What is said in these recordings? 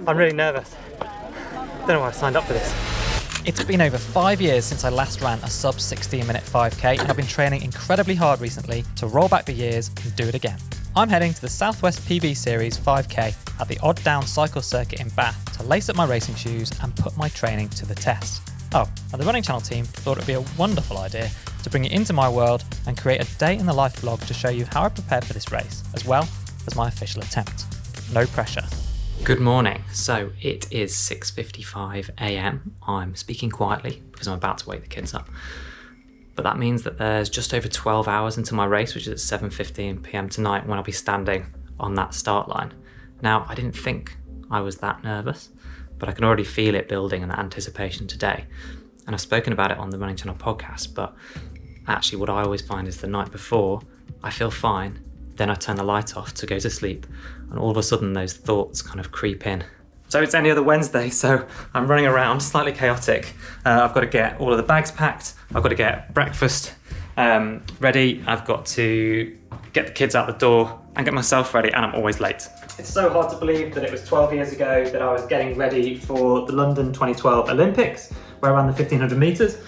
I'm really nervous. Don't know why I signed up for this. It's been over 5 years since I last ran a sub 16-minute 5k, and I've been training incredibly hard recently to roll back the years and do it again. I'm heading to the Southwest PB Series 5k at the Odd Down Cycle Circuit in Bath to lace up my racing shoes and put my training to the test. Oh, and the Running Channel team thought it'd be a wonderful idea to bring it into my world and create a day in the life vlog to show you how I prepared for this race, as well as my official attempt. No pressure. Good morning. So it is 6:55 a.m. I'm speaking quietly because I'm about to wake the kids up. But that means that there's just over 12 hours into my race, which is at 7:15 p.m. tonight when I'll be standing on that start line. Now, I didn't think I was that nervous, but I can already feel it building and the anticipation today. And I've spoken about it on the Running Channel podcast, but actually what I always find is the night before, I feel fine, then I turn the light off to go to sleep, and all of a sudden those thoughts kind of creep in. So it's any other Wednesday, so I'm running around, slightly chaotic. I've got to get all of the bags packed, I've got to get breakfast ready, I've got to get the kids out the door and get myself ready, and I'm always late. It's so hard to believe that it was 12 years ago that I was getting ready for the London 2012 Olympics, where I ran the 1500 metres.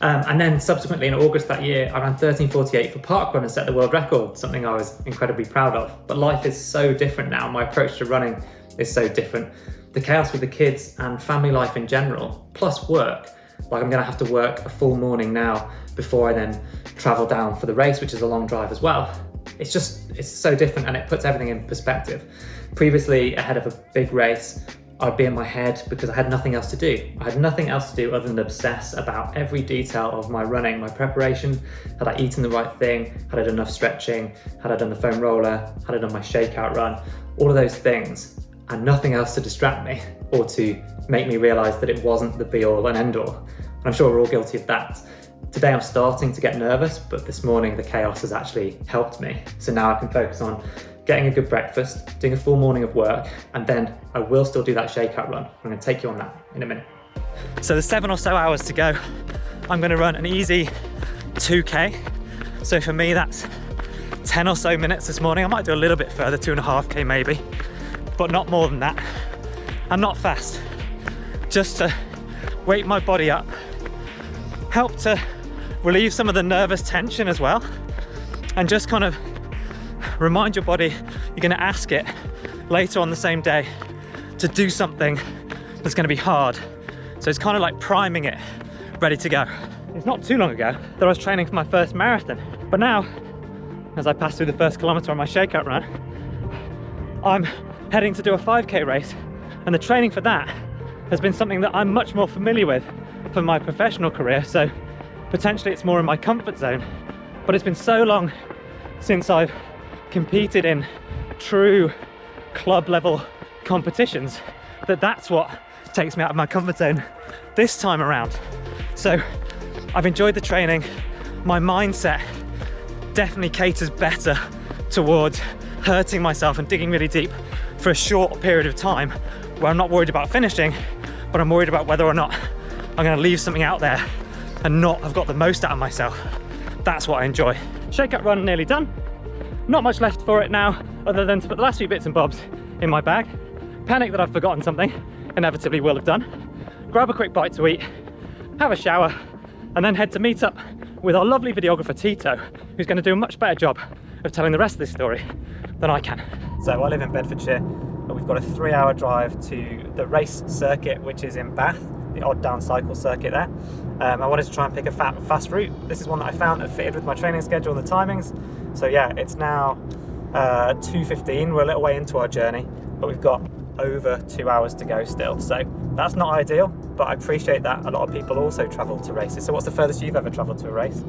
And then subsequently in August that year, I ran 13:48 for parkrun and set the world record, something I was incredibly proud of. But life is so different now. My approach to running is so different. The chaos with the kids and family life in general, plus work, like I'm gonna have to work a full morning now before I then travel down for the race, which is a long drive as well. It's so different, and it puts everything in perspective. Previously, ahead of a big race, I'd be in my head because I had nothing else to do. I had nothing else to do other than obsess about every detail of my running, my preparation. Had I eaten the right thing? Had I done enough stretching? Had I done the foam roller? Had I done my shakeout run? All of those things, and nothing else to distract me or to make me realise that it wasn't the be all and end all. And I'm sure we're all guilty of that. Today I'm starting to get nervous, but this morning the chaos has actually helped me. So now I can focus on getting a good breakfast, doing a full morning of work, and then I will still do that shakeout run. I'm going to take you on that in a minute. So there's 7 or so hours to go. I'm going to run an easy 2k. So for me that's 10 or so minutes this morning. I might do a little bit further, 2.5k maybe, but not more than that. And not fast, just to wake my body up, help to relieve some of the nervous tension as well, and just kind of remind your body you're going to ask it later on the same day to do something that's going to be hard. So it's kind of like priming it, ready to go. It's not too long ago that I was training for my first marathon, but now, as I pass through the first kilometre on my shakeout run, I'm heading to do a 5k race, and the training for that has been something that I'm much more familiar with for my professional career, so potentially it's more in my comfort zone. But it's been so long since I've competed in true club level competitions that that's what takes me out of my comfort zone this time around. So I've enjoyed the training. My mindset definitely caters better towards hurting myself and digging really deep for a short period of time, where I'm not worried about finishing, but I'm worried about whether or not I'm going to leave something out there and not have got the most out of myself. That's what I enjoy. Shakeout run nearly done. Not much left for it now, other than to put the last few bits and bobs in my bag. Panic that I've forgotten something, inevitably will have done. Grab a quick bite to eat, have a shower, and then head to meet up with our lovely videographer Tito, who's going to do a much better job of telling the rest of this story than I can. So I live in Bedfordshire, but we've got a 3-hour drive to the race circuit, which is in Bath, the Odd Down Cycle Circuit there. I wanted to try and pick a fast route. This is one that I found that fitted with my training schedule and the timings. So yeah, it's now 2:15. We're a little way into our journey, but we've got over 2 hours to go still. So that's not ideal, but I appreciate that a lot of people also travel to races. So what's the furthest you've ever traveled to a race?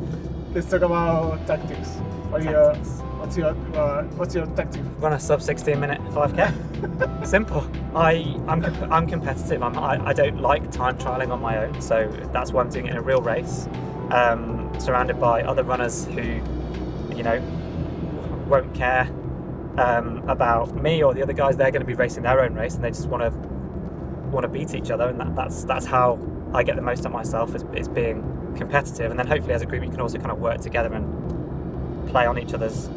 Let's talk about tactics. What's your tactic? Run a sub 16-minute 5k. Simple. I'm competitive. I don't like time trialing on my own, so that's why I'm doing it in a real race, surrounded by other runners who, you know, won't care about me or the other guys. They're going to be racing their own race, and they just want to beat each other, and that's how I get the most out of myself, is being competitive. And then hopefully as a group you can also kind of work together and play on each other's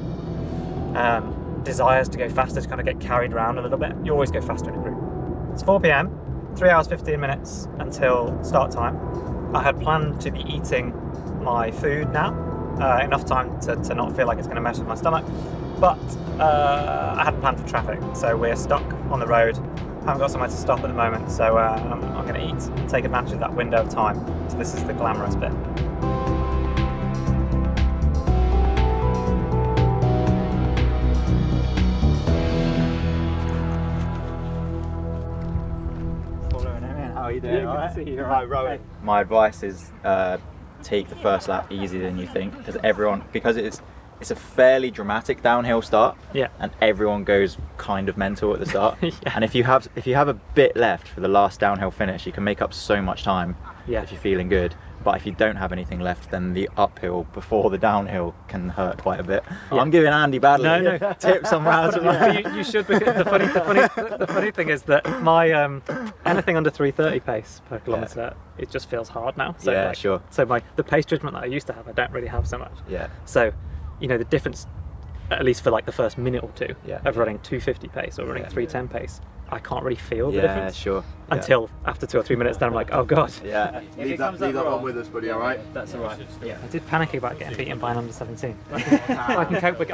desires to go faster, to kind of get carried around a little bit. You always go faster in a group. It's 4 p.m, 3 hours 15 minutes until start time. I had planned to be eating my food now, enough time to not feel like it's going to mess with my stomach, but I hadn't planned for traffic, so we're stuck on the road. Haven't got somewhere to stop at the moment, so I'm going to eat and take advantage of that window of time. So this is the glamorous bit. How are you doing? Yeah, all good right? to see you. Hi, Rowan. My advice is take the first lap easier than you think, because it's a fairly dramatic downhill start. Yeah. And everyone goes kind of mental at the start. Yeah. And if you have a bit left for the last downhill finish, you can make up so much time. Yeah. If you're feeling good. But if you don't have anything left, then the uphill before the downhill can hurt quite a bit. Yeah. I'm giving Andy badly. No. Tips on rounds. You should. Because the funny thing is that my anything under 3:30 pace per kilometre, it just feels hard now. So Yeah, sure. So the pace judgment that I used to have, I don't really have so much. Yeah. So, the difference, at least for like the first minute or two, Yeah. of running 250 pace or running 310 pace, I can't really feel the Yeah, difference. sure. Until after 2 or 3 minutes, then I'm like, oh god. Yeah. Leave that one with us, buddy, alright? That's alright. Yeah. I did panic about getting beaten by an under 17. I can cope by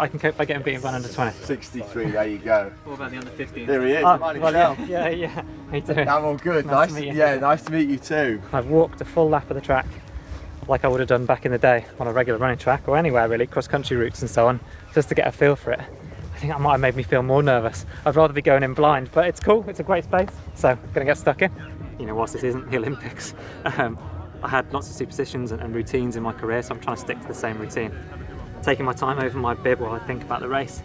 getting beaten by an under 20. 63, there you go. What about the under 15? There he is. Oh, Mighty well, hell. yeah. How you doing? I'm all good. Nice Nice, to meet you. yeah, nice to meet you too. I've walked a full lap of the track like I would have done back in the day on a regular running track or anywhere really, cross-country routes and so on, just to get a feel for it. I think that might have made me feel more nervous. I'd rather be going in blind, but it's cool, it's a great space, so I'm going to get stuck in. Whilst this isn't the Olympics, I had lots of superstitions and routines in my career, so I'm trying to stick to the same routine. Taking my time over my bib while I think about the race,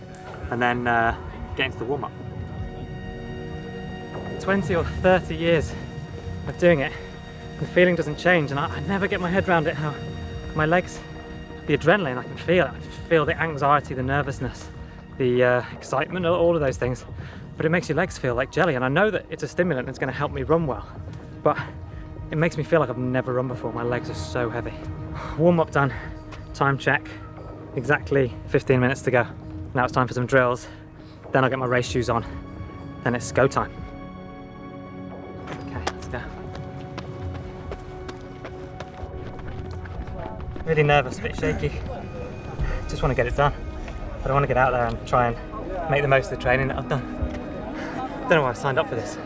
and then get into the warm-up. 20 or 30 years of doing it, the feeling doesn't change, and I never get my head around it, how my legs, the adrenaline, I can feel it. I feel the anxiety, the nervousness, the excitement, all of those things, but it makes your legs feel like jelly, and I know that it's a stimulant and it's going to help me run well, but it makes me feel like I've never run before. My legs are so heavy. Warm up done, time check, exactly 15 minutes to go. Now it's time for some drills, then I'll get my race shoes on, then it's go time. Okay, let's go. Really nervous, a bit shaky. Just want to get it done. But I want to get out there and try and make the most of the training that I've done. Don't know why I signed up for this.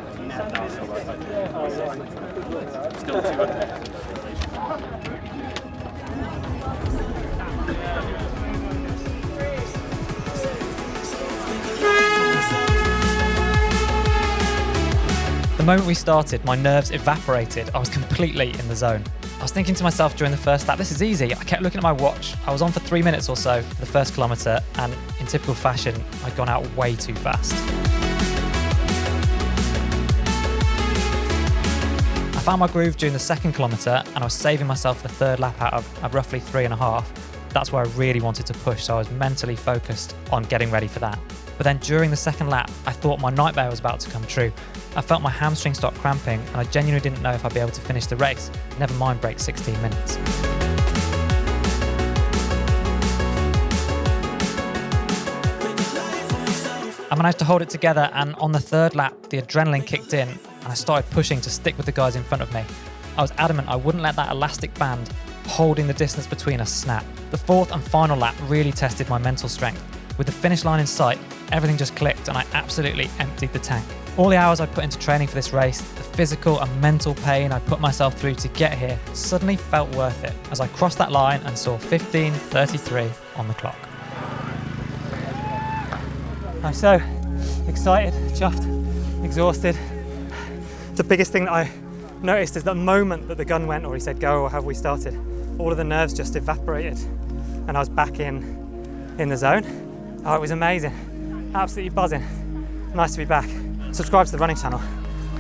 The moment we started, my nerves evaporated. I was completely in the zone. I was thinking to myself during the first lap, this is easy. I kept looking at my watch. I was on for 3 minutes or so for the first kilometre, and in typical fashion, I'd gone out way too fast. I found my groove during the second kilometre, and I was saving myself the third lap out of roughly 3.5. That's where I really wanted to push, so I was mentally focused on getting ready for that. But then during the second lap, I thought my nightmare was about to come true. I felt my hamstring start cramping, and I genuinely didn't know if I'd be able to finish the race, never mind break 16 minutes. I managed to hold it together, and on the third lap, the adrenaline kicked in, and I started pushing to stick with the guys in front of me. I was adamant I wouldn't let that elastic band holding the distance between us snap. The fourth and final lap really tested my mental strength. With the finish line in sight, everything just clicked and I absolutely emptied the tank. All the hours I put into training for this race, the physical and mental pain I put myself through to get here suddenly felt worth it as I crossed that line and saw 15:33 on the clock. I'm so excited, chuffed, exhausted. The biggest thing that I noticed is the moment that the gun went, or he said go, or have we started, all of the nerves just evaporated and I was back in the zone. Oh, it was amazing, absolutely buzzing. Nice to be back. Subscribe to the running channel,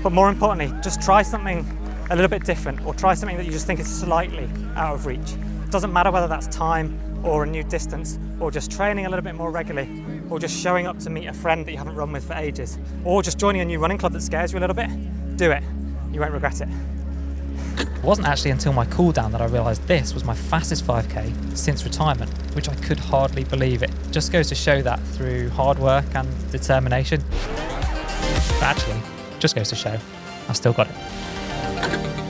but more importantly, just try something a little bit different, or try something that you just think is slightly out of reach. It doesn't matter whether that's time or a new distance, or just training a little bit more regularly, or just showing up to meet a friend that you haven't run with for ages, or just joining a new running club that scares you a little bit. Do it, you won't regret it. It wasn't actually until my cool down that I realised this was my fastest 5k since retirement, which I could hardly believe. It just goes to show that through hard work and determination. But actually, Just goes to show, I've still got it.